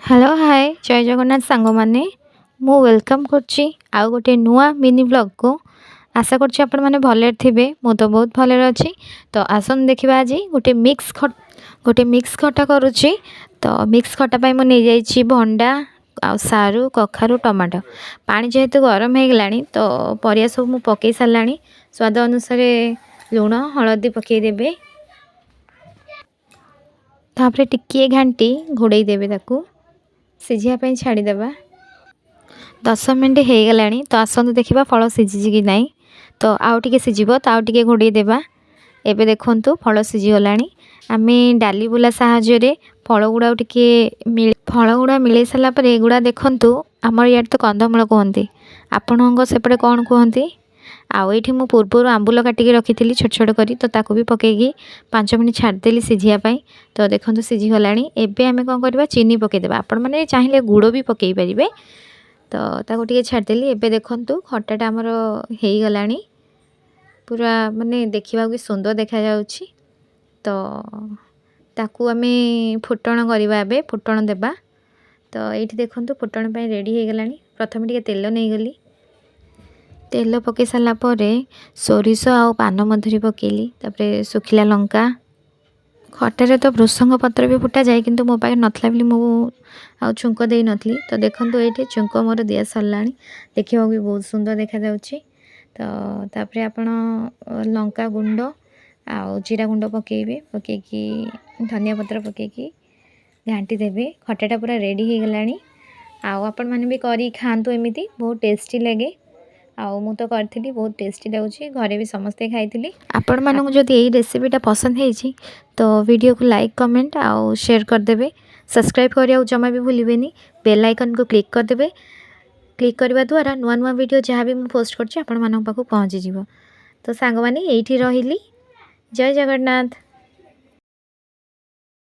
Hello hi जय जगन्नाथ सांग मैंने मु वेलकम करची आउ गोटे नुआ मिनी ब्लॉग को आशा करछी आपण माने भले थिबे मु तो बहुत भले अछि। तो आसन देखिबा आज गोटे मिक्स खटा करूची। तो मिक्स खटा पाई मु नै जाईची भंडा आ सारू कखारू टमाटो पानी जेहेतु गरम हो गलानी तो परिया सब मु पकई सारलानी। स्वाद अनुसार लूण हलदी पकई देबे तापरे टिकिए घांटी घोड़ई देबे ताकू सिझिया छाड़ीदेवा 10 मिनट हो गला। तो आसतु देखा फल सीझी कि ना। तो आउ टे सीझब तो आउ टे घोड़े देवा। एबे देखंतु फल सीझीगला। आम डाली बुला साहाय्य फल गुड़ा फल गुड़ा मिले सारापर एगुड़ा देखंतु आमर इड तो कंदमूल कहते आपण सेपटे कौन कहते। आउ ये मु पूर्व आंबुल काटिकी रखी छोट छोट करी तो ताकू भी पकईकी 5 मिनट छाड़देली सीझापी। तो देखो सीझीगला। एबे आमे कौन करवा चीनी पकईदेवा आपण मैंने चाहिए गुड़ भी पकई पारे। तो ताकू टे छाड़देली। एबे देखंतु खटाटा आमर हो गला पूरा माने देखा भी सुंदर देखा जाउछि। तो ताकू आमे फुटण करवा एबे फुटण देबा। तो ये देखंतु फुटण पाई रेडी हो गला। प्रथम टे तेल नहीं गली तेल पकई सारा पर सोरिष आ पान मधुरी पकेली तापरे सुखिला लंका खटारे तो भृसंग पत्र भी फुटा जाए किंतु मो पाखे नथला बोली मु आ छुंक दे नथली। तो देखंतु ये छुंक मोर दिया सरला देखा भी बहुत सुंदर देखा जाउछि। तो तापरे आपण लंका गुंड आ जीरा गुंड पकेबे पकेकी धनिया पत्र पकेकी घांटी देबे। खटाटा पूरा रेडी हो गलानी। आपण माने भी करी खांतु एमिति बहुत टेस्टी लगे। आउ मु तो करथिली बहुत टेस्टी लगुछि घरे भी समस्ते खाइथिली। आपण मानकु जदि एई रेसिपीटा पसंद हेछि तो वीडियो को लाइक कमेंट आउ शेयर कर देबे। सब्सक्राइब करिया जमा भी भूलिबेनी। बेल आइकन को क्लिक कर देबे। क्लिक करबा द्वारा नुआ नुआ वीडियो जहाँ भी मु पोस्ट करछि आपण मानक पाखु पहुँची जिवो। तो सांग माने एइठी रहिली। जय जगन्नाथ।